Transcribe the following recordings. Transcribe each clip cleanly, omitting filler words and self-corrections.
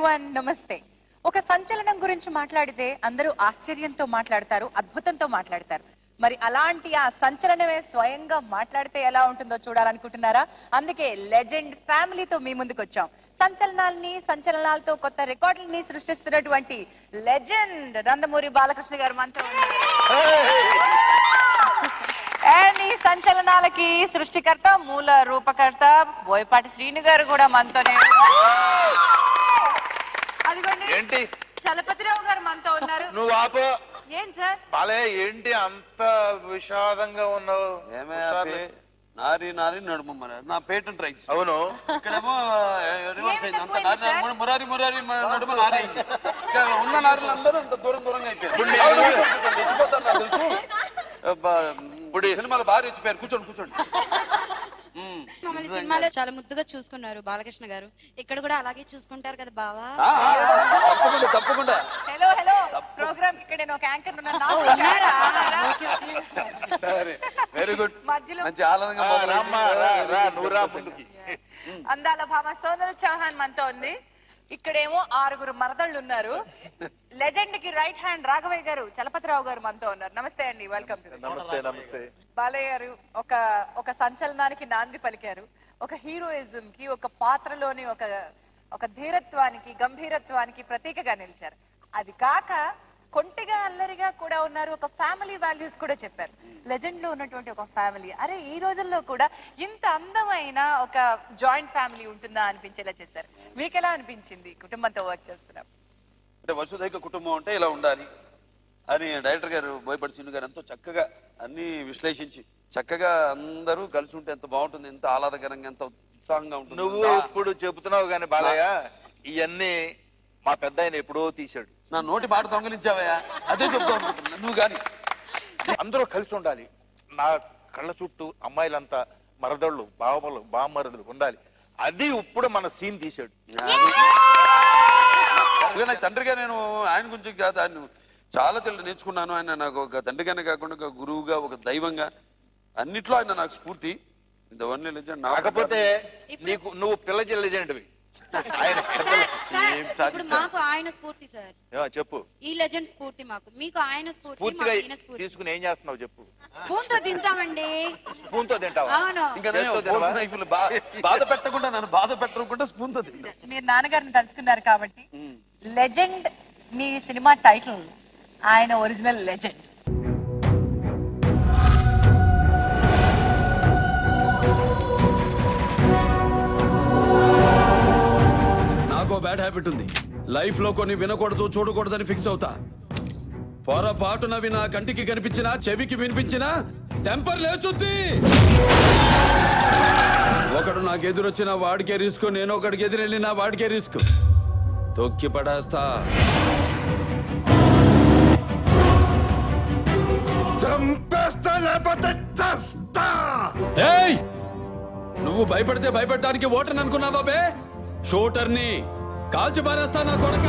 everyone, namaste. ఒక సంచలనం గురించి మాట్లాడితే అందరూ ఆశ్చర్యంతో మాట్లాడతారు, అద్భుతంతో మాట్లాడతారు. మరి అలాంటి ఆ సంచలనమే స్వయంగా మాట్లాడితే ఎలా ఉంటుందో చూడాలనుకుంటున్నారా? అందుకే లెజెండ్ ఫ్యామిలీతో మీ ముందుకు వచ్చాం. సంచలనాలతో కొత్త రికార్డులని సృష్టిస్తున్నటువంటి లెజెండ్ నందమూరి బాలకృష్ణ గారు మనతో ఉన్నారు. అండ్ ఈ సంచలనాలకి సృష్టికర్త, మూల రూపకర్త బోయపాటి శ్రీను గారు కూడా మనతోనే. అదిగోండి చలపతిరావు గారు మనతో ఉన్నారు. నువ్వు ఆపో. ఏం సార్ బాలే ఏంటి అంత విషాదంగా ఉన్నావు? నారి నారి నడుము నా పేటెంట్ రైట్స్. అవును, ఇక్కడేమో రివర్స్ అయింది. అంత నారి మురారి మురారి నడుమ నారి అయింది. ఉన్న నారులు అందరూ అంత దూరంగా అయిపోయారు. రెచ్చిపోతాను నా తెలుసు. సినిమాలో బాగా రెచ్చిపోయారు. కూర్చోండి. మమ్మల్ని సినిమాలో చాలా ముద్దుగా చూసుకున్నారు బాలకృష్ణ గారు. ఇక్కడ కూడా అలాగే చూసుకుంటారు కదా బావా? తప్పకుండా. హలో ప్రోగ్రామ్ కి ఇక్కడ ఒక యాంకర్ ఉన్నారు. Very good. మంచి ఆనందంగా అందాల భామ సోనల్ చౌహాన్ మనతో ఉంది. ఇక్కడేమో 6 మరదళ్ళు ఉన్నారు. లెజెండ్ కి రైట్ హ్యాండ్ రాఘవయ్య గారు, చలపతిరావు గారు మనతో ఉన్నారు. నమస్తే అండి, వెల్కమ్. నమస్తే. బాలయ్య గారు ఒక సంచలనానికి నాంది పలికారు. ఒక హీరోయిజం కి, ఒక పాత్రలోని ఒక ధీరత్వానికి, గంభీరత్వానికి ప్రతీకగా నిలిచారు. అది కాక కొంటిగా అల్లరిగా కూడా ఉన్నారు. ఒక ఫ్యామిలీ వాల్యూస్ కూడా చెప్పారు. లెజెండ్ లో ఉన్నటువంటి ఒక ఫ్యామిలీ, అరే ఈ రోజుల్లో కూడా ఇంత అందమైన ఒక జాయింట్ ఫ్యామిలీ ఉంటుందా అనిపించేలా చేశారు. మీకు ఎలా అనిపించింది కుటుంబంతో వర్క్ చేస్తున్నాం? అంటే వసుధైక కుటుంబం అంటే ఇలా ఉండాలి అని డైరెక్టర్ గారు బోయపాటి శ్రీను గారు ఎంతో చక్కగా అన్ని విశ్లేషించి, చక్కగా అందరూ కలిసి ఉంటే ఎంత బాగుంటుంది, ఎంత ఆహ్లాదకరంగా, ఎంత ఉత్సాహంగా ఉంటుంది. నువ్వు ఇప్పుడు చెబుతున్నావు గాని బాలయ్య, ఇవన్నీ మా పెద్ద ఆయన ఎప్పుడో తీశాడు. నా నోటి మాట దొంగలించావయ్యా, అదే చెప్తా అనుకుంటున్నా. నువ్వు కానీ అందరూ కలిసి ఉండాలి. నా కళ్ళ చుట్టూ అమ్మాయిలంతా మరదళ్ళు, బామ్మరదులు ఉండాలి. అది ఇప్పుడు మన సీన్ తీశాడు. నాకు తండ్రిగా నేను ఆయన గురించి కాదు, ఆయన చాలా నేర్చుకున్నాను. ఆయన నాకు ఒక తండ్రిగానే కాకుండా ఒక గురువుగా, ఒక దైవంగా, అన్నిట్లో ఆయన నాకు స్ఫూర్తి. కాకపోతే నువ్వు పిల్ల లెజెండ్వి. మాకు ఆయన స్ఫూర్తి సార్. చెప్పు. ఈ లెజెండ్ స్ఫూర్తి మాకు, మీకు ఆయన స్ఫూర్తిగా తీసుకుని ఏం చేస్తున్నావు చెప్పు. స్పూన్ తో తింటామండి. స్పూన్ తో తింటావా? బాధ పెట్టకుండా, నన్ను బాధ పెట్టకుండా స్పూన్ తో తింటా. మీరు నాన్నగారిని తలుచుకున్నారు కాబట్టి లెజెండ్ మీ సినిమా టైటిల్, ఆయన ఒరిజినల్ లెజెండ్. బ్యాడ్ హ్యాబిట్ ఉంది. లైఫ్ లో కొన్ని వినకూడదు, చూడకూడదని ఫిక్స్ అవుతా. పొరపాటునవి నా కంటికి కనిపించినా, చెవికి వినిపించినా టెంపర్ లేచుద్ది. ఒకడు నాకు ఎదురొచ్చిన వాడికే రిస్క్, నేను ఒకడికి ఎదురెళ్ళినా వాడికే రిస్క్. తొక్కి పడేస్తా. నువ్వు భయపడితే భయపడటానికి ఓటర్ని అనుకున్నావా బే? షూటర్ని కాల్చి పారేస్తా నా కొడక.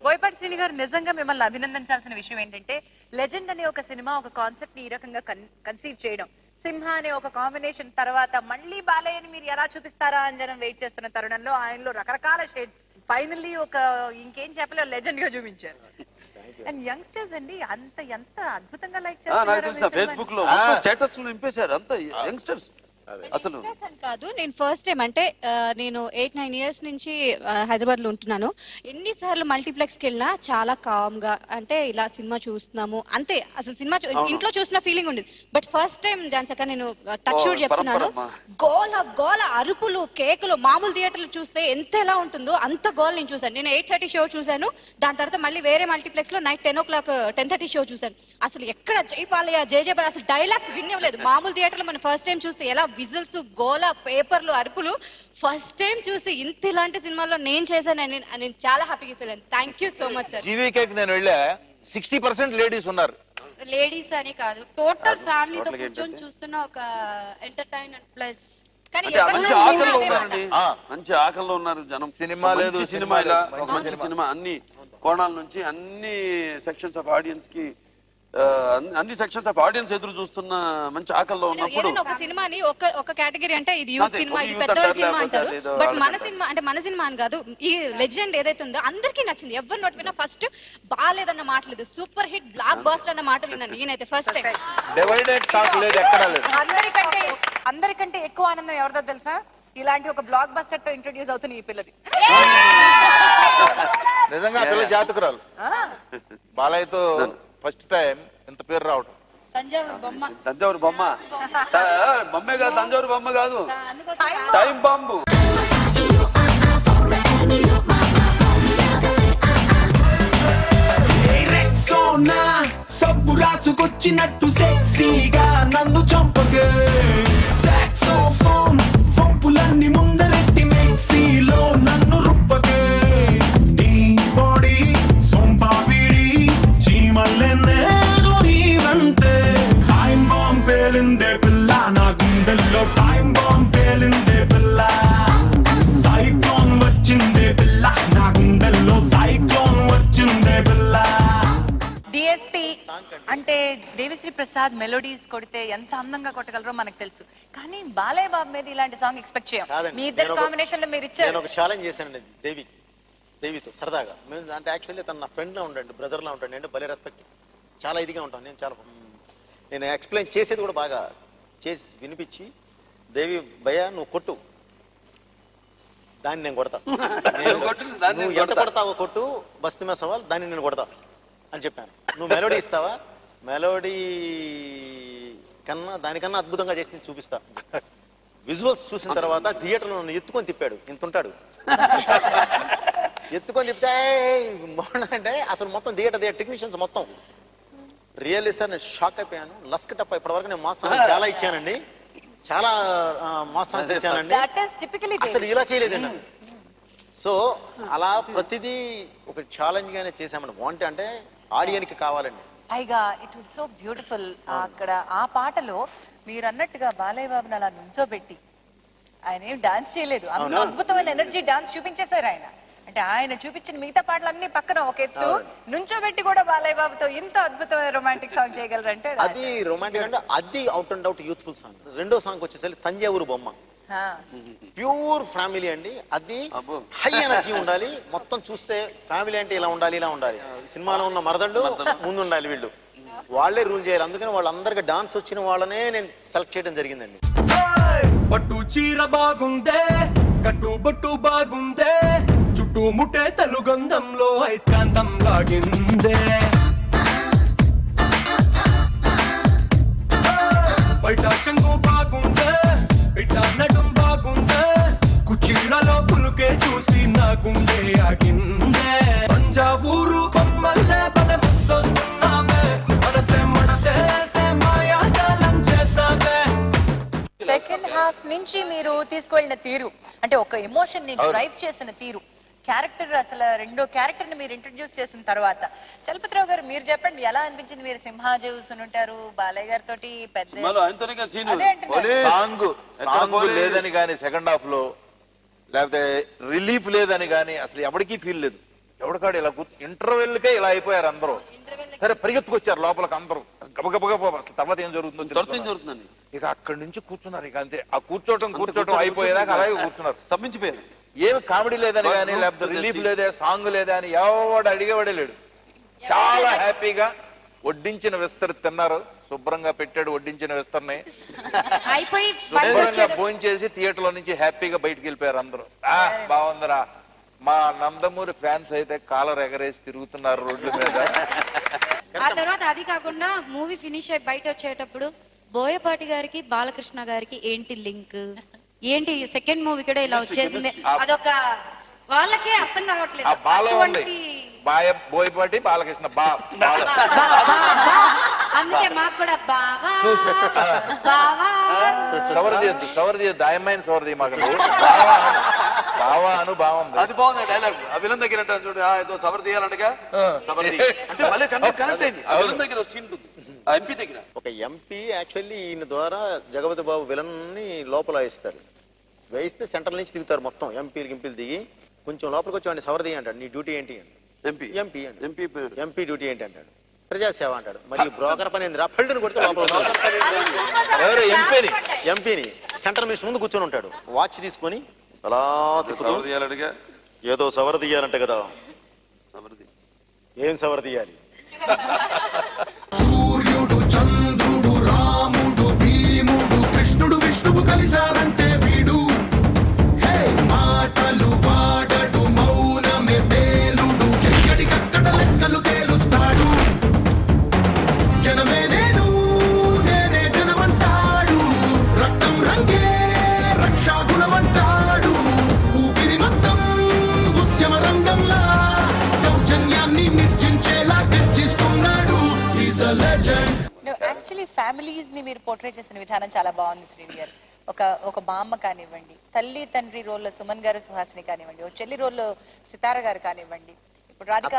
బోయపాటి శ్రీను గారు, నిజంగా మిమ్మల్ని అభినందించాల్సిన విషయం ఏంటంటే, లెజెండ్ అనే ఒక సినిమా, ఒక కాన్సెప్ట్ ని ఈ రకంగా కన్సీవ్ చేయడం, సింహ అనే ఒక కాంబినేషన్ తర్వాత మళ్ళీ బాలయ్యని మీరు ఎలా చూపిస్తారా అని జనం వెయిట్ చేస్తున్న తరుణంలో ఆయనలో రకరకాల షేడ్స్, ఫైనల్లీ ఇంకేం చెప్పలేదు, లెజెండ్ గా చూపించారు. అండ్ యంగ్స్టర్స్ అండి ఎంత అద్భుతంగా లైక్ చేస్తున్నారు. ఫేస్బుక్ లో స్టేటస్ లో నింపేశారు అంత యంగ్స్టర్స్. అసలు కాదు, నేను ఫస్ట్ టైం అంటే నేను 8-9 ఇయర్స్ నుంచి హైదరాబాద్ లో ఉంటున్నాను. ఎన్నిసార్లు మల్టీప్లెక్స్ కి వెళ్ళినా చాలా కామ్ గా, అంటే ఇలా సినిమా చూస్తున్నాము అంతే. అసలు సినిమా ఇంట్లో చూసిన ఫీలింగ్ ఉండేది. బట్ ఫస్ట్ టైం జాన్సక్క నేను టచ్ షూట్ చెప్తున్నాను, గోల అరుపులు, కేకులు. మామూలు థియేటర్లు చూస్తే ఎంత ఎలా ఉంటుందో అంత గోల్ నేను చూసాను. నేను 8:30 షో చూసాను. దాని తర్వాత మళ్ళీ వేరే మల్టీప్లెక్స్ లో నైట్ 10:30 షో చూసాను. అసలు ఎక్కడ జై బాలయ్య, జై అసలు డైలాగ్స్ వినలేదు. మామూలు థియేటర్లో మనం ఫస్ట్ టైం చూస్తే ఎలా విజిల్స్, గోల, పేపర్లు, అరుపులు, ఫస్ట్ టైం చూసి ఇంత ఇలాంటి సినిమాలో నేను చేశానని నేను చాలా హ్యాపీగా ఫీల్ అయ్యాను. Thank you so much sir. జీవీకేకి నేను వెళ్ళా, 60% లేడీస్ ఉన్నారు. లేడీస్ అని కాదు, టోటల్ ఫ్యామిలీతో కూర్చొని చూస్తున్న ఒక ఎంటర్టైన్మెంట్ ప్లస్. మంచి ఆకలిలో ఉన్నారు జనం. సినిమా లేదు, సినిమా ఇలా మంచి సినిమా, అన్ని కోణాల నుంచి, అన్ని సెక్షన్స్ ఆఫ్ ఆడియన్స్ కి అన్ని సెక్షన్స్ ఆఫ్ ఆడియన్స్ ఎదురు చూస్తున్న మంచి ఆకల్లో ఉన్నప్పుడు ఏదైనా ఒక సినిమాని ఒక కేటగిరీ అంటే ఇది యూత్ సినిమా, ఇది పెద్దవాళ్ళ సినిమా అంటారు. బట్ మన సినిమా అంటే మన సినిమా అని కాదు, ఈ లెజెండ్ ఏదైతే ఉందో అందరికీ నచ్చింది. ఎవరు నోటి విన్నా ఫస్ట్ బాగాలేదన్న మాట లేదు, సూపర్ హిట్ బ్లాక్ బాస్టర్ అన్న మాట విన్నాను నేనైతే ఫస్ట్ టైం. డివైడెడ్ టాక్ లేదు ఎక్కడ లేదు. అందరికంటే ఎక్కువ ఆనందం ఎవరిదో తెలుసా? ఇలాంటి ఒక బ్లాక్ బస్టర్ తో ఇంట్రొడ్యూస్ అవుతుంది ఈ పిల్లది. నిజంగా పిల్ల జాతకురాలు. బాలయ్యతో ఫస్ట్ టైం ఇంత పేరు రావడం. తంజావూరు బొమ్మ బొమ్మే కాదు, తంజావూరు బొమ్మ కాదు, టైం బాంబు. సబ్బు రాసుకొచ్చినట్టు సెక్సీగా నన్ను చంపకే, సాక్సోఫోన్ వంపులన్నీ ముందరెట్టి మెక్సీలో నన్ను రుప్పకే, నీ బాడీ సొంపాపిడి చీమల్లెన్నేదు నీవంటే, టైం బాంబ్ పేలిందే పిల్ల నా గుండెల్లో, టైం బాంబ్ పేలిందే పిల్ల, సైక్లోన్ వచ్చిందే పిల్ల నా గుండెల్లో, సైక్లోన్ వచ్చిందే పిల్ల. డిఎస్పి అంటే దేవిశ్రీ ప్రసాద్ మెలోడీస్ కొడితే ఎంత అందంగా కొట్టగలరో మనకు తెలుసు, కానీ బాలయ్య బాబు మీద ఇలాంటి సాంగ్ ఎక్స్పెక్ట్ చేయం. మీ ఇద్దరు కాంబినేషన్ లో మీరు ఇచ్చారు. నేను ఒక ఛాలెంజ్ చేశానండి దేవితో సరదాగా. మేము అంటే యాక్చువల్లీ తను నా ఫ్రెండ్ లా ఉంటాడు, బ్రదర్ లా ఉంటాడు, అంటే భలే రెస్పెక్ట్, చాలా ఇదిగా ఉంటాను నేను ఎక్స్ప్లెయిన్ చేసేది కూడా బాగా చేసి వినిపించి, దేవి భయ్యా నువ్వు కొట్టు, దాన్ని నేను కొడతా, నువ్వు ఎంత కొడతావో కొట్టు, బస్తీమే సవాల్, దాన్ని నేను కొడతా అని చెప్పాను. నువ్వు మెలోడీ ఇస్తావా, మెలోడీ కన్నా దానికన్నా అద్భుతంగా చేసి చూపిస్తా. విజువల్స్ చూసిన తర్వాత థియేటర్లో నన్ను ఎత్తుకొని తిప్పాడు, ఇంత ఉంటాడు, ఎత్తుకొని తిప్పితే బాగుందంటే అసలు మొత్తం థియేటర్ టెక్నీషియన్స్ మొత్తం రియల్లీ సార్ నేను షాక్ అయిపోయాను. లస్క్ టప్ ఇప్పటివరకు నేను మాస్ సాంగ్స్ చాలా ఇచ్చానండి, చాలా మాస్ సాంగ్స్ ఇచ్చానండి, అసలు ఇలా చేయలేదండి. సో అలా ప్రతిదీ ఒక ఛాలెంజ్ గానే చేసామండి. వాంటే అంటే ఆడియన్కి కావాలండి. పైగా ఇట్ వాస్ సో బ్యూటిఫుల్. అక్కడ ఆ పాటలో మీరు అన్నట్టుగా బాలయ్య బాబుని అలా నుంచోబెట్టి ఆయన ఏం డాన్స్ చేయలేదు, అంత అద్భుతమైన ఎనర్జీ డాన్స్ చూపించేశారు ఆయన. అంటే ఆయన చూపించిన మిగతా పాటలన్నీ పక్కన ఒక ఎత్తు, నుంచోబెట్టి కూడా బాలయ్య బాబుతో ఇంత అద్భుతమైన రొమాంటిక్ సాంగ్ చేయగలరంటే అది రొమాంటిక్ అంటే అది out and out youthful song. రెండో సాంగ్ వచ్చేసరికి తంజావూరు బొమ్మ, ప్యూర్ ఫ్యామిలీ అండి. అది హై ఎనర్జీ ఉండాలి, మొత్తం చూస్తే ఫ్యామిలీ అంటే ఇలా ఉండాలి, ఇలా ఉండాలి. సినిమాలో ఉన్న మరదళ్ళు ముందు ఉండాలి, వీళ్ళు వాళ్ళే రూల్ చేయాలి. అందుకని వాళ్ళందరికీ డాన్స్ వచ్చిన వాళ్ళనే నేను సెలెక్ట్ చేయడం జరిగిందండి. పట్టు చీర బాగుందే, కట్టు బొట్టు బాగుందే, చుట్టూ ముట్టే తెలుగంధంలో ఐస్కాంతం లాగిందే, బయట చెంగు బాగుందే, బిడ్డ నడుం బాగుందే, కుచ్చిళ్ళలో పులుకే చూసి నా గుండె ఆగిందే, తంజావూరు బొమ్మల్లే బల ముద్దొస్తున్నావే, మనసే మడతేసే మాయాజాలం చేసావే. సెకండ్ హాఫ్ నుంచి మీరు తీసుకువెళ్ళిన తీరు, అంటే ఒక ఎమోషన్ ని డ్రైవ్ చేసిన తీరు, క్యారెక్టర్ అసలు రెండో క్యారెక్టర్ ని మీరు ఇంట్రడ్యూస్ చేసిన తర్వాత, చలపతిరావు గారు మీరు చెప్పండి ఎలా అనిపించింది? మీరు సింహా చూస్తూనే ఉంటారు, బాలయ్య గారితో పెద్ద సాంగ్ లేదని కానీ సెకండ్ హాఫ్ లో, లేకపోతే రిలీఫ్ లేదని కానీ అసలు ఎవరికీ ఫీల్ లేదు. ఎవరికాడు ఇలా ఇంటర్వెల్కే ఇలా అయిపోయారు అందరూ. సరే పరిగెత్తుకొచ్చారు లోపలికి అందరూ గబగబగబ, అసలు తర్వాత ఏం జరుగుతుందండి. ఇక అక్కడి నుంచి కూర్చున్నారు, ఇక అంతే. ఆ కూర్చోటం అయిపోయేదాకా అలాగే కూర్చున్నారు, సమ్మించిపోయారు. ఏమి కామెడీ లేదని కానీ, లేకపోతే రిలీఫ్ లేదే, సాంగ్ లేదా అని ఎవడు అడిగేవాడే లేడు. చాలా హ్యాపీగా వడ్డించిన విస్తరి తిన్నారు, శుభ్రంగా పెట్టాడు వడ్డించిన విస్తరిని, శుభ్రంగా భోంచేసి థియేటర్ లో నుంచి హ్యాపీగా బయటికి వెళ్ళిపోయారు అందరూ. బాగుందిరా. మా నందమూరి ఫ్యాన్స్ అయితే కాలర్ ఎగరేసి తిరుగుతున్నారు రోడ్ల మీద. ఆ తర్వాత అది కాకుండా మూవీ ఫినిష్ అయి బయట వచ్చేటప్పుడు బోయపాటి గారికి బాలకృష్ణ గారికి ఏంటి లింక్, ఏంటి సెకండ్ మూవీ కూడా ఇలా వచ్చేసింది, అదొక వాళ్ళకే అర్థం కావట్లేదు. బోయపాటి బాలకృష్ణ అందుకే మాకు కూడా బావా సవరది దాయమైన సవరది మాకు బావా అను బావం. అది బాగుంది డైలాగ్. ఆ విలన్ దగ్గర అంటారు చూడు, ఏదో సవర్ తీయాలంటగా సవర్ అంటే మళ్ళీ కనెక్ట్ అయింది. ఆ విలన్ దగ్గర సీన్ ఉంటుంది, ఆ ఎంపీ దగ్గర. ఒక ఎంపీ యాక్చువల్లీ ఈయన ద్వారా జగపతి బాబు విలన్ ని లోపల వేయిస్తారు, వేయిస్తే సెంట్రల్ నుంచి దిగుతారు మొత్తం ఎంపీలు దిగి, కొంచెం లోపలికి వచ్చి వాడిని సవర్ తీయ అంటాడు, నీ డ్యూటీ ఏంటి అని. ఎంపీ డ్యూటీ ఏంటి అంటాడు. ప్రజాసేవ అంటాడు. మరి బ్రోకర్ పని ఏందిరా, పెళ్ళిని కొడితే లోపల ఎంపీని సెంట్రల్ మినిస్టర్ ముందు కూర్చొని ఉంటాడు, వాచ్ తీసుకొని అలా తీయాలడిగా ఏదో సవర తీయాలంట కదా. ఏం సవర తీయాలి? సూర్యుడు, చంద్రుడు, రాముడు, భీముడు, కృష్ణుడు, విష్ణువు కలిశారంటే వీడు. మాటలు వాడడు, మౌనమే పేలుడు, ఎక్కడికక్కడ లెక్కలు తేలుస్తాడు. జనమే నేను, నేనే జనమంటాడు, రక్తం రంగే రక్షాగుణమంటాడు. ఊపిరి మొత్తం ఉద్యమ రంగంలా దౌర్జన్యాన్ని నిర్జించేలా గర్జిస్తున్నాడు. He's a legend. Actually families ని మీరు పోర్ట్రే చేసిన విధానం చాలా బాగుంది శ్రీని గారు. ఒక బామ్మ కానివ్వండి, తల్లి తండ్రి రోల్లో సుమన్ గారు సుహాసిని కానివ్వండి, ఒక చెల్లి రోల్లో సితార గారు కానివ్వండి, ఇప్పుడు రాధిక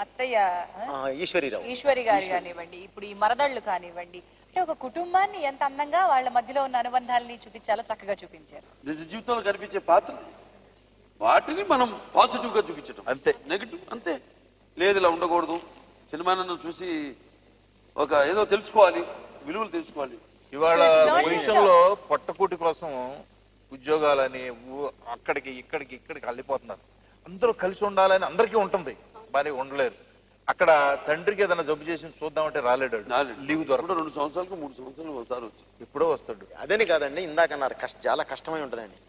అత్తయ్య ఈశ్వరి గారు కానివ్వండి, ఇప్పుడు ఈ మరదళ్ళు కానివ్వండి, అంటే ఒక కుటుంబాన్ని ఎంత అందంగా వాళ్ళ మధ్యలో ఉన్న అనుబంధాలని చూపించాలో చక్కగా చూపించారు. నిజ జీవితంలో కనిపించే పాత్ర వాటిని మనం పాజిటివ్ గా చూపించడం, అంతే. నెగిటివ్ అంతే లేదు, ఇలా ఉండకూడదు. సినిమాను చూసి ఒక ఏదో తెలుసుకోవాలి, విలువలు తెలుసుకోవాలి. ఇవాళ పొజిషన్లో పొట్టకూటి కోసం ఉద్యోగాలని అక్కడికి ఇక్కడికి వెళ్ళిపోతున్నారు. అందరూ కలిసి ఉండాలని అందరికీ ఉంటుంది, మరి ఉండలేరు. అక్కడ తండ్రికి ఏదైనా జబ్బు చేసి చూద్దామంటే రాలేడు, లీవ్ దొరకదు. 2 సంవత్సరాలకు 3 సంవత్సరాలు ఒకసారి వచ్చి ఎప్పుడో వస్తాడు. అదేని కాదండి, ఇందాక అన్నారు చాలా కష్టమై ఉంటుందండి.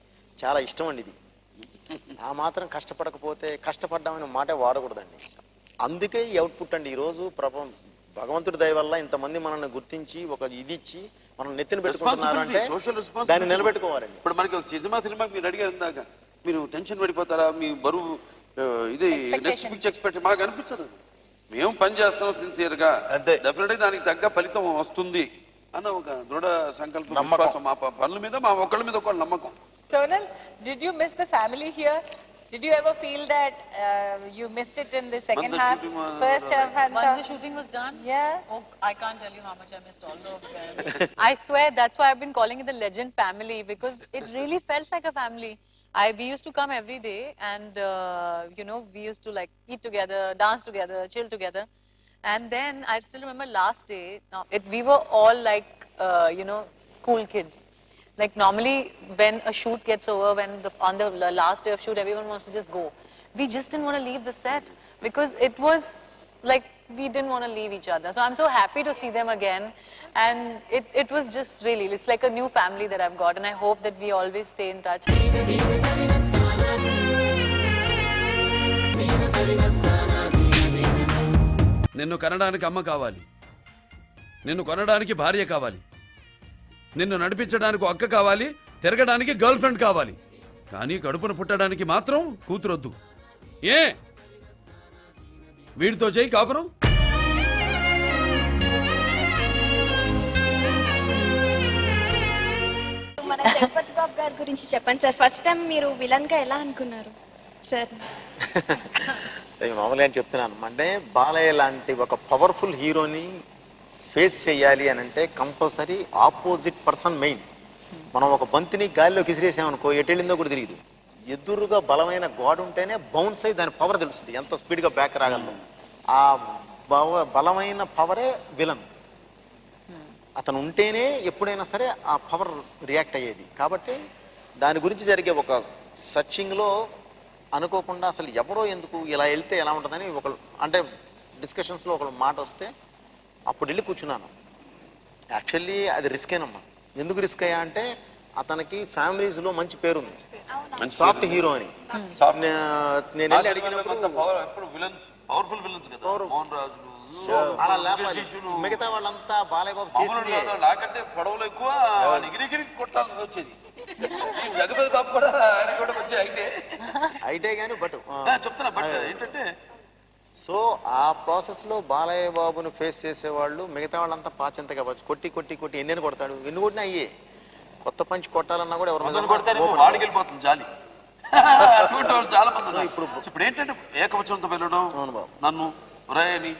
చాలా ఇష్టం అండి ఇది. ఆ మాత్రం కష్టపడకపోతే కష్టపడ్డామని మాట వాడకూడదండి. అందుకే ఈ అవుట్పుట్ అండి. ఈరోజు భగవంతుడి దయ వల్ల ఇంతమంది మనల్ని గుర్తించి ఒక ఇది ఇచ్చి మనం నెత్తిన పెట్టుకుంటున్నారంటే దాన్ని నిలబెట్టుకోవాలండి. ఇప్పుడు మనకి ఒక సినిమా మీరు అడిగారు ఇందాక, మీరు టెన్షన్ పడిపోతారా, మీ బరువు ఇది నెక్స్ట్ పిచ్ ఎక్స్పెక్ట్ మాకు అనిపించదు. మేము పని చేస్తాం సిన్సియర్ గా, డెఫినెట్ గా దానికి తగ్గ ఫలితం వస్తుంది అన్న ఒక దృఢ సంకల్పం, విశ్వాసం. మా పనుల మీద మా ఒకళ్ళ మీద ఒకళ్ళ నమ్మకం. Sonal, did you miss the family here? Did you ever feel that you missed it in the second half? First half and once the shooting was done? Yeah. Oh, I can't tell you how much I missed all of them. I swear that's why I've been calling it the Legend family, because it really felt like a family. We used to come every day and we used to like eat together, dance together, chill together. And then I still remember last day, we were all like school kids. Like normally when a shoot gets over, on the last day of shoot everyone wants to just go. We just didn't want to leave the set because it was like we didn't want to leave each other. So I'm so happy to see them again, and it was just really, it's like a new family that I've got, and I hope that we always stay in touch. నిన్ను కనడానికి అమ్మ కావాలి, నిన్ను కొనడానికి భార్య కావాలి, నిన్ను నడిపించడానికి అక్క కావాలి, తిరగడానికి గర్ల్ ఫ్రెండ్ కావాలి, కానీ కడుపున పుట్టడానికి మాత్రం కూతురొద్దు. ఏ వీడితో చేయి కాపురం? మన జగపతి బాబు గారి గురించి చెప్పండి సార్. ఫస్ట్ టైం మీరు విలన్ గా ఎలా అనుకున్నారు సార్? మామూలుగా చెప్తున్నాను అంటే, బాలయ్య లాంటి ఒక పవర్ఫుల్ హీరోని ఫేస్ చేయాలి అని అంటే కంపల్సరీ ఆపోజిట్ పర్సన్ మెయిన్. మనం ఒక బంతిని గాలిలోకి విసిరేసామనుకో ఎటు వెళ్ళిందో కూడా తెలియదు. ఎదురుగా బలమైన గాడ్ ఉంటేనే బౌన్స్ అయ్యి దాని పవర్ తెలుస్తుంది, ఎంత స్పీడ్గా బ్యాక్ రాగలదు. ఆ బలమైన పవరే విలన్. అతను ఉంటేనే ఎప్పుడైనా సరే ఆ పవర్ రియాక్ట్ అయ్యేది. కాబట్టి దాని గురించి జరిగే ఒక సర్చింగ్లో అనుకోకుండా అసలు ఎవరో ఎందుకు ఇలా వెళ్తే ఎలా ఉంటుందని ఒకళ్ళు అంటే డిస్కషన్స్లో ఒకళ్ళు మాట వస్తే అప్పుడు వెళ్ళి కూర్చున్నాను. యాక్చువల్లీ అది రిస్కేనమ్మా. ఎందుకు రిస్క్ అయ్యా అంటే అతనికి ఫ్యామిలీస్లో మంచి పేరుంది, సాఫ్ట్ హీరో అని. నేను వెళ్ళి అడిగినప్పుడు మిగతా వాళ్ళంతా బాలయ్య బాబు చేసింది నాకంటే పొడవులు ఎక్కువ, కొట్టాల్సి వచ్చేది. జగపతి బాబు కూడా అయితే కానీ బట్ చెప్తున్నా, బట్ ఏంటంటే సో ఆ ప్రాసెస్లో బాలయ్య బాబును ఫేస్ చేసేవాళ్ళు మిగతా వాళ్ళంతా పాచింతగా కొట్టి కొట్టి కొట్టి ఎన్ని కొడతాడు, ఎన్ని కొట్టినా అయ్యే. కొత్త పంచి కొట్టాలన్నా కూడా ఎవరు కొడతారు, వాడికి వెళ్ళిపోతుంది జాలి. అటువంటి వాళ్ళు చాలా మంది ఇప్పుడు ఏంటంటే ఏకవచనంతో పిలవడం, నన్ను రాయని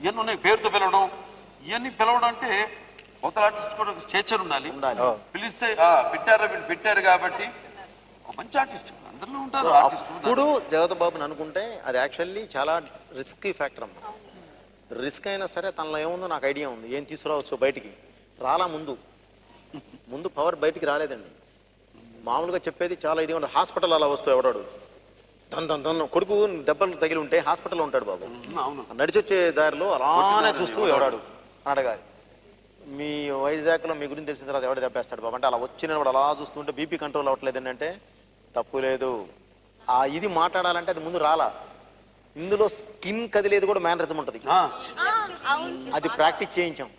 ఇవన్నీ ఉన్నాయి, పేరుతో పిలవడం, ఇవన్నీ పిలవడం అంటే అవతల ఆర్టిస్ట్ కూడా స్టేచర్ ఉండాలి. పిలిస్తే పెట్టారు కాబట్టి మంచి ఆర్టిస్ట్ అందరిలో ఉంటారు. ఇప్పుడు జగపతి బాబుని అనుకుంటే అది యాక్చువల్లీ చాలా రిస్కీ ఫ్యాక్టర్ అమ్మా. రిస్క్ అయినా సరే తనలో ఏముందో నాకు ఐడియా ఉంది, ఏం తీసుకురావచ్చు బయటికి. రాలా ముందు పవర్ బయటికి రాలేదండి. మామూలుగా చెప్పేది చాలా ఇది ఉంటుంది. హాస్పిటల్ అలా వస్తూ ఎవడాడు దన్ను కొడుకు దెబ్బలు తగిలి ఉంటే హాస్పిటల్లో ఉంటాడు బాబు. నడిచొచ్చే దారిలో అలానే చూస్తూ ఎవడాడు అని అడగాలి. మీ వైజాగ్లో మీ గురించి తెలిసిన తర్వాత ఎవడు దెబ్బేస్తాడు బాబు అంటే అలా వచ్చిన వాడు అలా చూస్తుంటే బీపీ కంట్రోల్ అవ్వట్లేదు అంటే తప్పు లేదు. ఆ ఇది మాట్లాడాలంటే అది ముందు రాలా. ఇందులో స్కిన్ కదిలేదు కూడా మేనరిజం ఉంటుంది. అది ప్రాక్టీస్ చేయించాం.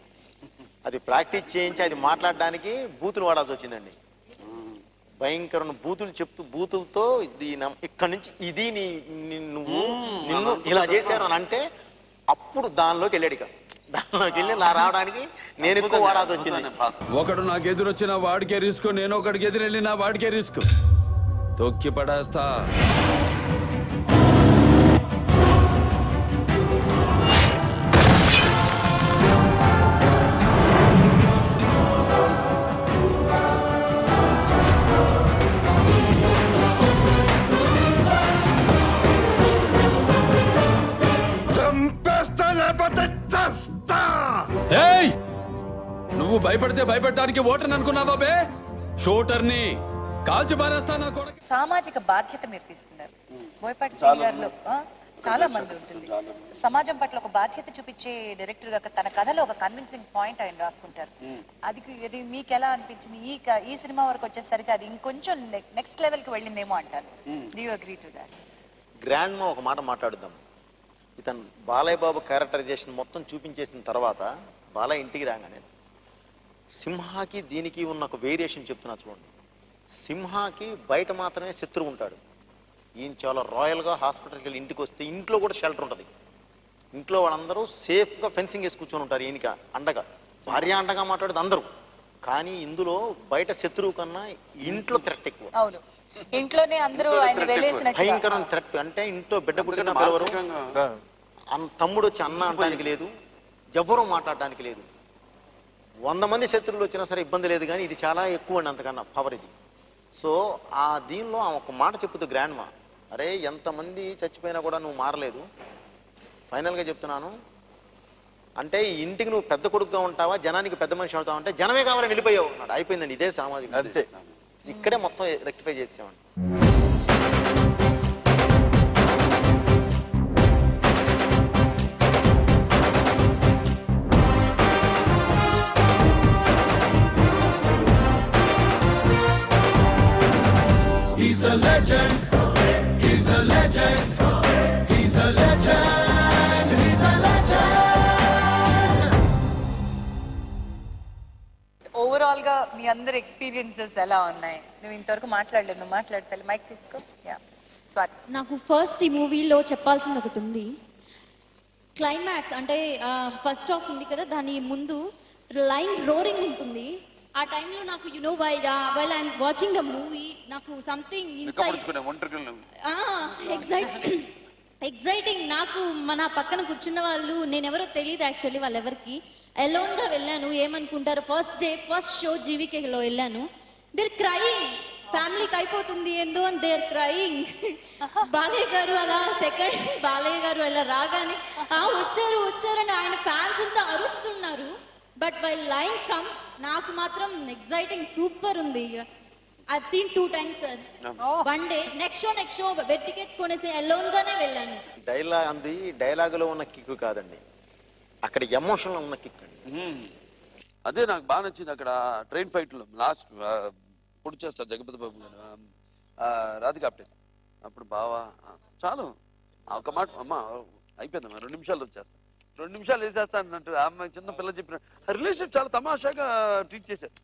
అది మాట్లాడడానికి బూతులు వాడాల్సి వచ్చిందండి. భయంకరమైన బూతులు చెప్తూ బూతులతో ఇక్కడి నుంచి ఇది నిన్ను ఇలా చేశారు అని అంటే అప్పుడు దానిలోకి వెళ్ళి నా రావడానికి నేను ఎక్కువ వాడాల్సి వచ్చింది. ఒకడు నాకు ఎదురొచ్చిన వాడికే రిస్క్, నేను ఒకడికి ఎదురెళ్ళిన వాడికే రిస్క్. తొక్కి పడేస్తా. నువ్వు భయపడితే భయపెట్టడానికి ఓటర్ని అనుకున్నావా బే? షూటర్ని కాల్చి పారేస్తా నా కొడుకు. సామాజిక బాధ్యత మీరు తీసుకున్నారు. బోయపాటి శ్రీ గారిలో చాలా మంది ఉంటుంది. సమాజం పట్ల ఒక బాధ్యత చూపించే డైరెక్టర్ గా తన కథలో ఒక కన్విన్సింగ్ పాయింట్ ఆయన రాసుకుంటారు. అది మీకు ఎలా అనిపించింది? ఈ సినిమా వరకు వచ్చేసరికి అది ఇంకొంచెం నెక్స్ట్ లెవెల్ కి వెళ్ళిందేమో అంటారు. Do you agree to that? Grand మా ఒక మాట మాట్లాడుద్దాం. ఇతను బాలయ్య బాబు క్యారెక్టరైజేషన్ మొత్తం చూపించేసిన తర్వాత బాలయ్య ఇంటికి రాగానే సింహాకి దీనికి ఉన్న ఒక వేరియేషన్ చెప్తున్నా చూడండి. సింహాకి బయట మాత్రమే శత్రువు ఉంటాడు. ఈయన చాలా రాయల్గా హాస్పిటల్కి వెళ్ళి ఇంటికి వస్తే ఇంట్లో కూడా షెల్టర్ ఉంటుంది. ఇంట్లో వాళ్ళందరూ సేఫ్గా ఫెన్సింగ్ వేసి కూర్చొని ఉంటారు. ఈయనక అండగా భార్య అండగా మాట్లాడేది అందరూ. కానీ ఇందులో బయట శత్రువు కన్నా ఇంట్లో థ్రెట్ ఎక్కువ. అవును, ఇంట్లోనే అందరూ ఆయన వెళ్ళేసినట్టు భయంకరమైన థ్రెట్. అంటే ఇంట్లో బిడ్డ పుట్టిన పిలవరు, తమ్ముడు వచ్చి అన్న అనడానికి లేదు, ఎవరూ మాట్లాడడానికి లేదు. 100 మంది శత్రువులు వచ్చినా సరే ఇబ్బంది లేదు. కానీ ఇది చాలా ఎక్కువ అండి, అంతకన్నా పవర్ ఇది. సో ఆ దీనిలో ఒక మాట చెప్పుతూ గ్రాండ్ మా, అరే ఎంతమంది చచ్చిపోయినా కూడా నువ్వు మారలేదు, ఫైనల్గా చెప్తున్నాను అంటే ఇంటికి నువ్వు పెద్ద కొడుకుగా ఉంటావా, జనానికి పెద్ద మనిషి అవుతావు అంటే జనమే కావాలని వెళ్ళిపోయావు అన్నాడు. అయిపోయిందండి, ఇదే సామాజిక. అంతే, ఇక్కడే మొత్తం రెక్టిఫై చేసామండి. He's a legend. He's a legend. He's a legend. He's a legend. Overall గా మీ అందరి ఎక్స్పీరియన్సెస్ ఎలా ఉన్నాయి? నువ్వు ఇంతవరకు మాట్లాడలేదు, నువ్వు మాట్లాడతా మైక్ తీసుకో. యా స్వాతి. నాకు ఫస్ట్ ఈ మూవీలో చెప్పాల్సింది ఒకటి ఉంది. క్లైమాక్స్ అంటే ఫస్ట్ హాఫ్ ఉంది కదా, దాని ముందు లైన్ రోరింగ్ ఉంటుంది. ఆ టైంలో నాకు while I'm watching the movie నాకు సంథింగ్ ఎగ్జైటింగ్. నాకు మన పక్కన కూర్చున్న వాళ్ళు నేనెవరో తెలియదు యాక్చువల్లీ, వాళ్ళెవరికి. అలోన్గా వెళ్ళాను. ఏమనుకుంటారు, ఫస్ట్ డే ఫస్ట్ షో జీవికేలో వెళ్ళాను. దేర్ క్రయింగ్, ఫ్యామిలీకి అయిపోతుంది ఏందో అని దేర్ క్రయింగ్. బాలయ్య గారు అలా బాలయ్య గారు అలా రాగానే వచ్చారని ఆయన ఫ్యాన్స్ అంతా అరుస్తున్నారు. బట్ బై లైన్ కమ్ నాకు మాత్రం ఎగ్జైటింగ్ సూపర్ ఉంది. I've seen 2 times sir. One day next show bed tickets కొనేసి అలోన్ గానే వెళ్ళాను. డైలాగులో ఉన్న కిక్ కాదండి, అక్కడ ఎమోషన్లో ఉన్న కిక్ అండి. అదే నాకు బాగా నచ్చింది. అక్కడ ట్రైన్ ఫైట్ లో లాస్ట్ పొడి చేస్తారు జగపతి బాబు గారు రాధికాప్టే. అప్పుడు బావా చాలు ఒక మాట, అమ్మ అయిపోయిందమ్మా 2 నిమిషాలు వచ్చేస్తా, 2 నిమిషాలు వేసేస్తా అన్నట్టు అమ్మాయి చిన్న పిల్ల చెప్పిన రిలేషన్ చాలా తమాషాగా ట్రీట్ చేశారు.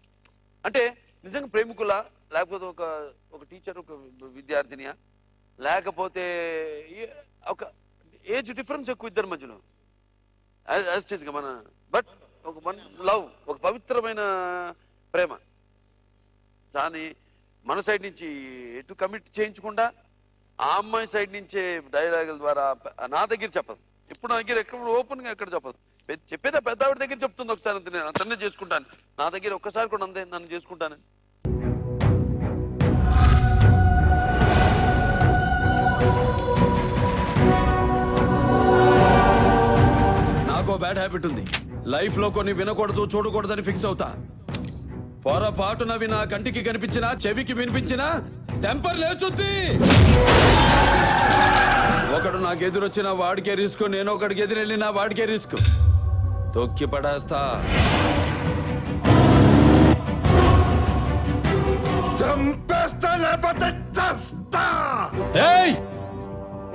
అంటే నిజంగా ప్రేమికుల, లేకపోతే ఒక టీచర్ ఒక విద్యార్థినియా, లేకపోతే ఒక ఏజ్ డిఫరెన్స్ ఎక్కువ ఇద్దరి మధ్యలో యాస్టీస్గా మన, బట్ ఒక లవ్, ఒక పవిత్రమైన ప్రేమ. కానీ మన సైడ్ నుంచి ఎటు కమిట్ చేయించకుండా ఆ అమ్మాయి సైడ్ నుంచే డైలాగుల ద్వారా నా దగ్గర చెప్పదు, ఇప్పుడు నా దగ్గర ఎక్కడ ఓపెన్గా ఎక్కడ చెప్పదు. చెప్పేదా పెద్ద ఆవిడ దగ్గర చెప్తుంది ఒకసారి, అంతే, నేను అతన్నే చేసుకుంటాను, నా దగ్గర ఒక్కసారి కూడా అంతే నన్ను చేసుకుంటానని. నాకు బ్యాడ్ హ్యాబిట్ ఉంది. లైఫ్ లో కొన్ని వినకూడదు చూడకూడదని ఫిక్స్ అవుతా. పొరపాటునవి నా కంటికి కనిపించినా చెవికి వినిపించినా టెంపర్ లేచుద్ది. ఒకడు నాకు ఎదురొచ్చిన వాడికే రిస్క్, నేను ఒకడికి ఎదురెళ్ళిన వాడికే రిస్క్. తొక్కి పడేస్తా. ఏయ్,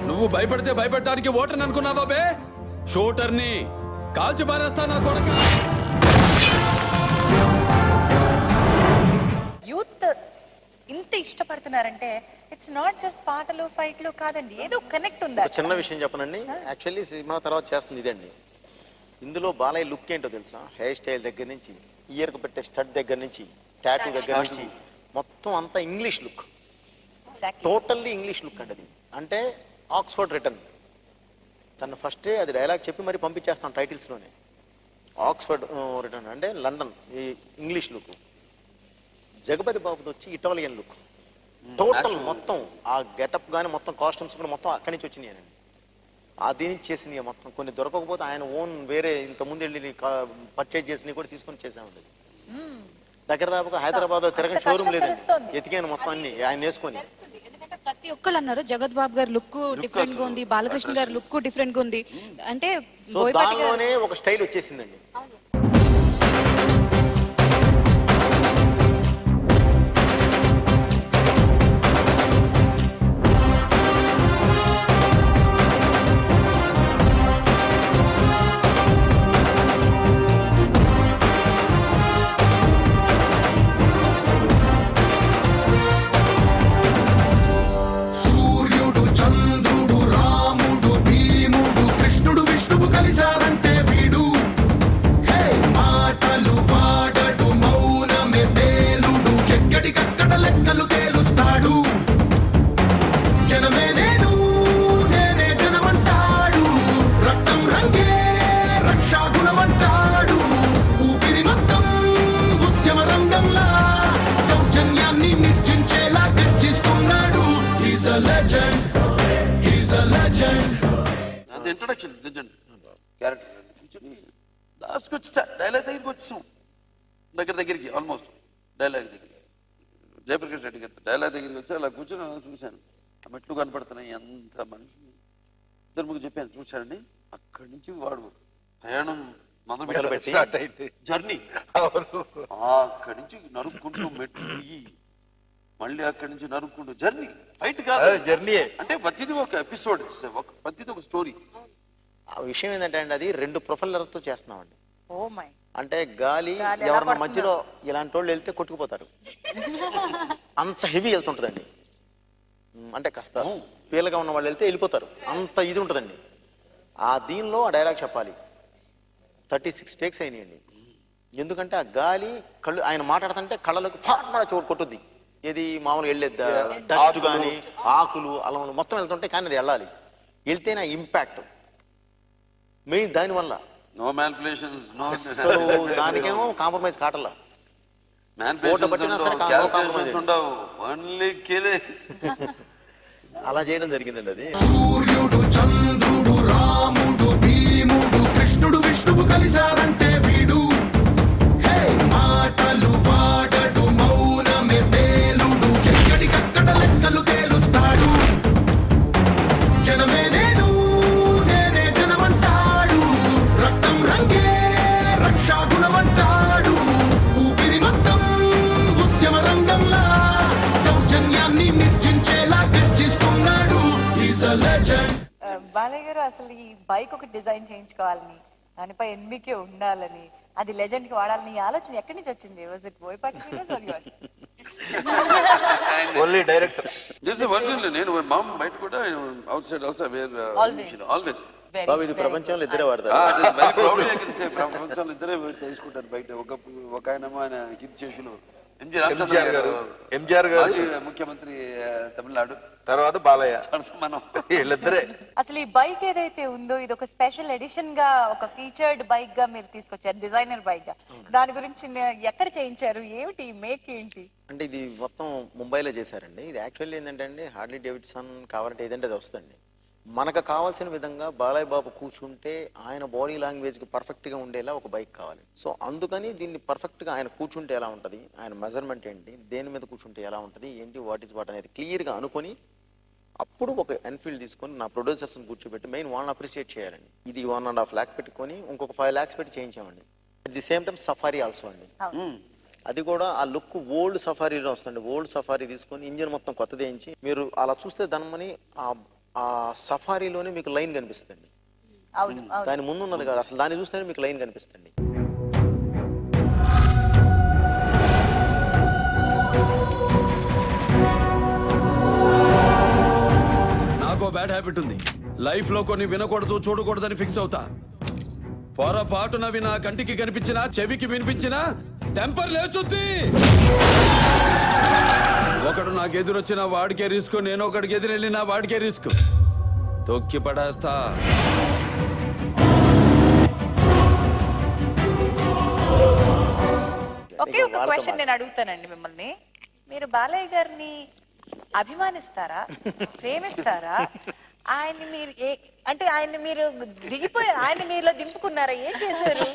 నువ్వు భయపడితే భయపెట్టడానికి ఓటర్ని అనుకున్నావా బే? షూటర్ని కాల్చి పారేస్తా నా కొడక. యూత్ ఇంత ఇష్టపడుతున్నారంటే ఇట్స్ నాట్ జస్ట్ పాటలు ఫైట్లు కాదండి, ఏదో కనెక్ట్ ఉందా? చిన్న విషయం చెప్పనండి, యాక్చువల్లీ సినిమా తర్వాత చేస్తుంది ఇదండి. ఇందులో బాలయ్య లుక్ ఏంటో తెలుసా? హెయిర్ స్టైల్ దగ్గర నుంచి, ఇయర్కి పెట్టే స్టడ్ దగ్గర నుంచి, టాటూ దగ్గర నుంచి మొత్తం అంతా English look, totally English look అండి. అది అంటే ఆక్స్ఫర్డ్ రిటర్న్. తను ఫస్టే అది డైలాగ్ చెప్పి మరి పంపించేస్తాను టైటిల్స్లోనే. ఆక్స్ఫర్డ్ రిటర్న్ అంటే లండన్ ఈ ఇంగ్లీష్ లుక్. జగపతి బాబుతో వచ్చి ఇటాలియన్ లుక్. టోటల్ మొత్తం ఆ గెటప్ కానీ మొత్తం కాస్ట్యూమ్స్ కూడా మొత్తం అక్కడి నుంచి వచ్చినాయి. అది నుంచి చేసినాయి మొత్తం. కొన్ని దొరకకపోతే ఆయన ఓన్ వేరే ఇంతకుముందు వెళ్ళి పర్చేజ్ చేసినవి కూడా తీసుకొని చేసామండి. దగ్గర దాకా హైదరాబాద్ తిరగని షోరూమ్ లేదండి, ఎతికాను మొత్తం అన్ని ఆయన వేసుకొని. ఎందుకంటే ప్రతి ఒక్కళ్ళు అన్నారు జగత్ బాబు గారు లుక్ డిఫరెంట్ గా ఉంది, బాలకృష్ణ గారు లుక్ డిఫరెంట్ గా ఉంది అంటే. సో దానిలోనే ఒక స్టైల్ వచ్చేసిందండి. ఇంట్రొడక్షన్ క్యారెక్టర్ లాస్ట్కి వచ్చేసా డైలాగ్ దగ్గరికి వచ్చేసాం. దగ్గరికి ఆల్మోస్ట్ డైలాగ్ దగ్గరికి జయప్రకాష్ రెడ్డి గారి డైలాగ్ దగ్గరికి వచ్చి అలా కూర్చొని చూశాను. ఆ మెట్లు కనపడుతున్నాయి, ఎంత మనుషులు ఇద్దరు ముగ్గురు చెప్పాను చూశానండి. అక్కడి నుంచి వాడు ప్రయాణం మొదలుపెట్టి స్టార్ట్ అయితే జర్నీ అక్కడి నుంచి నరుక్కుంటూ మెట్లు దిగి మళ్ళీ అక్కడి నుంచి నరుక్కుంటూ జర్నీ. ఫైట్ కాదు, జర్నీ అంటే ప్రతిదీ ఒక ఎపిసోడ్, ప్రతిదీ ఒక స్టోరీ. ఆ విషయం ఏంటంటే అండి, అది 2 ప్రొఫెల్లర్తో చేస్తున్నామండి. అంటే గాలి ఎవరన్నా మధ్యలో ఇలాంటి వాళ్ళు వెళ్తే కొట్టుకుపోతారు, అంత హెవీ వెళ్తుంటుందండి. అంటే కాస్త పీలగా ఉన్న వాళ్ళు వెళ్తే వెళ్ళిపోతారు, అంత ఇది ఉంటుందండి. ఆ దీనిలో ఆ డైలాగ్ చెప్పాలి. 36 టేక్స్ అయినాయండి. ఎందుకంటే ఆ గాలి కళ్ళు ఆయన మాట్లాడుతుంటే కళ్ళలోకి ఫాట్ చోటు కొట్టుద్ది. ఏది మామూలుగా వెళ్ళేది డస్ట్ కానీ ఆకులు అలములు మొత్తం వెళ్తుంటే కానీ అది వెళ్ళాలి. వెళ్తేనే ఆ ఇంపాక్ట్ మెయిన్ దానివల్ల. నో మ్యానిపులేషన్స్, దానికేమో కాంప్రమైజ్ కాటల్లా. అలా చేయడం జరిగిందండి. అది సూర్యుడు చంద్రుడు రాముడు భీముడు కృష్ణుడు విష్ణువు కలిశారంటే వీడు మాటలు వాడడు మౌనమే పేలుడు ఎక్కడికక్కడ లెక్కలు తేలుస్తాడు. జనమే నేను నేనే జనమంటాడు, రక్తం రంగే రక్షాగుణమంటాడు. ఊపిరి మొత్తం ఉద్యమ రంగంలా దౌర్జన్యాన్ని నిర్జించేలా గర్జిస్తున్నాడు. Is a legend. Balayya garu అసలు ఈ బైక్ ఒకటి డిజైన్ చేయించుకోవాలని, దానిపై ఎన్బికే ఉండాలని, అది లెజెండ్ కి వాడాలని ఈ ఆలోచన ఎక్కడి నుంచి వచ్చింది? Was it Boyapati videos or yours? Only director. నేను మామ్ బయట కూడా outside also wear always. బాబు ఇది ప్రపంచంలో ఇద్దరే వాడతారు. ప్రపంచంలో ఇద్దరే చేసుకుంటారు బయట. ఒక ఆయన గిఫ్ట్ చేసిన ఎంజిఆర్ గారు ముఖ్యమంత్రి తమిళనాడు, తర్వాత బాలయ్య, మనం వీళ్ళిద్దరే. అసలు ఈ బైక్ ఏదైతే ఉందో ఇది ఒక స్పెషల్ ఎడిషన్ గా, ఒక ఫీచర్డ్ బైక్ గా మీరు తీసుకొచ్చారు, డిజైనర్ బైక్ గా. దాని గురించి ఎక్కడ చేయించారు, ఏమిటి మేక్ ఏంటి? అంటే ఇది మొత్తం ముంబైలో చేశారండి. ఇది యాక్చువల్లీ ఏంటంటే అండి, హార్లీ డేవిడ్సన్ కావాలంటే ఏదంటే అది వస్తుందండి. మనకు కావాల్సిన విధంగా బాలయ్య బాబు కూర్చుంటే ఆయన బాడీ లాంగ్వేజ్కి పర్ఫెక్ట్గా ఉండేలా ఒక బైక్ కావాలి. సో అందుకని దీన్ని పర్ఫెక్ట్గా ఆయన కూర్చుంటే ఎలా ఉంటుంది, ఆయన మెజర్మెంట్ ఏంటి, దేని మీద కూర్చుంటే ఎలా ఉంటుంది, ఏంటి వాట్ ఈస్ వాట్ అనేది క్లియర్గా అనుకొని అప్పుడు ఒక ఎన్ఫీల్డ్ తీసుకొని నా ప్రొడ్యూసర్స్ని కూర్చోబెట్టి మెయిన్ వాళ్ళని అప్రిషియేట్ చేయాలండి. ఇది 1.5 lakhs పెట్టుకొని ఇంకొక 5 lakhs పెట్టి చేయించామండి. At the same time safari also అండి. అది కూడా ఆ లుక్ ఓల్డ్ సఫారీలో వస్తుంది. ఓల్డ్ సఫారీ తీసుకొని ఇంజిన్ మొత్తం కొత్తది వేయించి మీరు అలా చూస్తే దాని ఆ సఫారీలోనే మీకు లైన్ కనిపిస్తుంది. దాని ముందు ఉన్నది కాదు, అసలు దాన్ని చూస్తేనే మీకు లైన్ కనిపిస్తుంది. నాకు బ్యాడ్ హ్యాబిట్ ఉంది. లైఫ్ లో కొన్ని వినకూడదు చూడకూడదని ఫిక్స్ అవుతా. పొరపాటున వినా కంటికి కనిపించినా చెవికి వినిపించినా టెంపర్ లేచుద్ది. ఒకడు నాకు ఎదురొచ్చిన వాడికే రిస్క్, నేను ఒకడికి ఎదురెళ్ళినా వాడికే రిస్క్. తొక్కి పడేస్తా. ఒకే ఒక క్వశ్చన్ నేను అడుగుతానండి మిమ్మల్ని. మీరు బాలయ్య గారిని అభిమానిస్తారా, ప్రేమిస్తారా? ఆయన్ని మీరు అంటే ఆయన్ని మీరు దిగిపోయారు, ఆయన మీలో దింపుకున్నారా, ఏం చేశారు?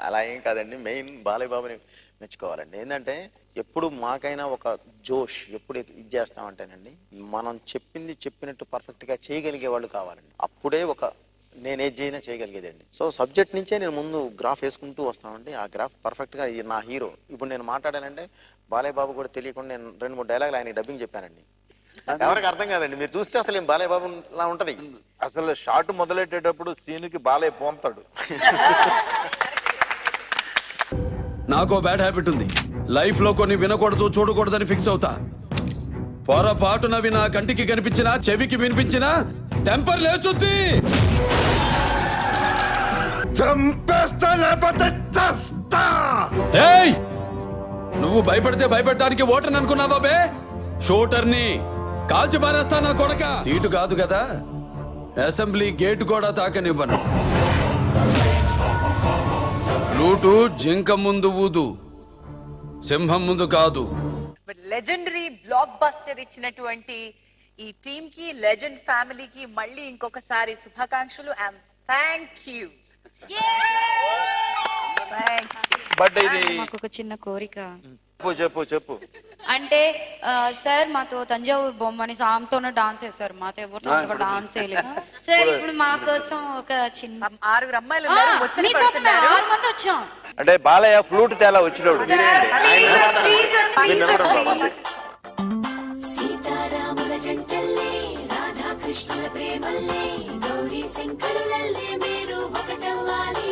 అలా ఏం కాదండి. మెయిన్ బాలయ్య బాబుని మెచ్చుకోవాలండి. ఏంటంటే ఎప్పుడు మాకైనా ఒక జోష్ ఎప్పుడు ఇది చేస్తామంటేనండి, మనం చెప్పినట్టు పర్ఫెక్ట్గా చేయగలిగే వాళ్ళు కావాలండి. అప్పుడే నేను ఏది చేయనా చేయగలిగేదండి. సో సబ్జెక్ట్ నుంచే నేను ముందు గ్రాఫ్ వేసుకుంటూ వస్తామండి. ఆ గ్రాఫ్ పర్ఫెక్ట్గా నా హీరో. ఇప్పుడు నేను మాట్లాడానంటే బాలయ్య బాబు కూడా తెలియకుండా నేను 2-3 డైలాగులు ఆయన డబ్బింగ్ చెప్పానండి. ఎవరికి అర్థం కాదండి. మీరు చూస్తే అసలు ఏం బాలయ్య బాబు లా ఉంటది. అసలు షాట్ మొదలెట్టేటప్పుడు సీనుకి బాలయ్య పోంతాడు. నాకు బ్యాడ్ హ్యాబిట్ ఉంది. లైఫ్ లో కొన్ని వినకూడదు చూడకూడదని ఫిక్స్ అవుతా. పొరపాటున వినా కంటికి కనిపించినా చెవికి వినిపించినా టెంపర్ లేచుద్ది. ఏయ్, నువ్వు భయపడితే భయపెట్టడానికి ఓటర్ని అనుకున్నావా బే? షూటర్ని కాల్చి పారేస్తా నా కొడక. సీటు కాదు కదా, అసెంబ్లీ గేటు కూడా తాకనివ్వను. లూటు జింక ముందు ఊదు, సింహం ముందు కాదు. లెజెండరీ బ్లాక్ బస్టర్ ఇచ్చినటువంటి ఈ టీమ్ కి, లెజెండ్ ఫ్యామిలీకి మళ్ళీ ఇంకొకసారి శుభాకాంక్షలు అండ్ థ్యాంక్ యూ. బట్ ఇది మాకు ఒక చిన్న కోరిక. చెప్పు. అంటే సార్ మాతో తంజావూరు బొమ్మని సాంతోనే డాన్స్ చేశారు, మాతో ఎవరితో డాన్స్ చేయలేదు సార్. ఇప్పుడు మా కోసం ఒక చిన్న 6 అమ్మాయిలు మీకోసం 6 మంది వచ్చాం. అంటే బాలయ్య ఫ్లూట్ తేలా వచ్చినోడు. సీతారాముల జంటల్లే, రాధాకృష్ణుల ప్రేమల్లే, గౌరీ శంకరులల్లే మీరు ఒకటవ్వాలి.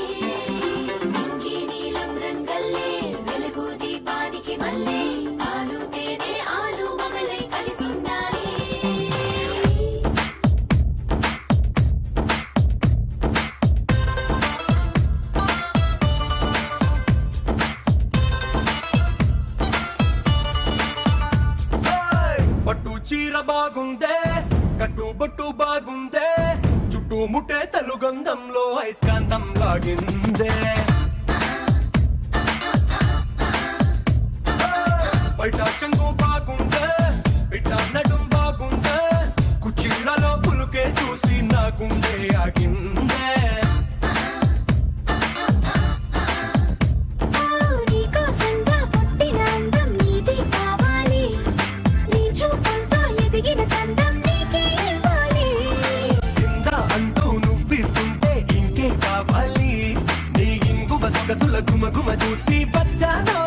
నీలం రంగల్లే, వెలుగు దీపానికి మల్లే, ఆలు తేనె ఆలు మగలై కలిసి ఉండాలి. పట్టు చీర బాగుందే, కట్టు బొట్టు బాగుందే, చుట్టూ ముట్టే తలుగంధంలో ఐస్కాంతం లాగిందే. బయట చెంగు బాగుందే, బిడ్డ నడుం బాగుందే, కుర్చీలలో పులుకే చూసి నా గుండె ఆగిందే. గుమ గుమ చూసి బచ్చానో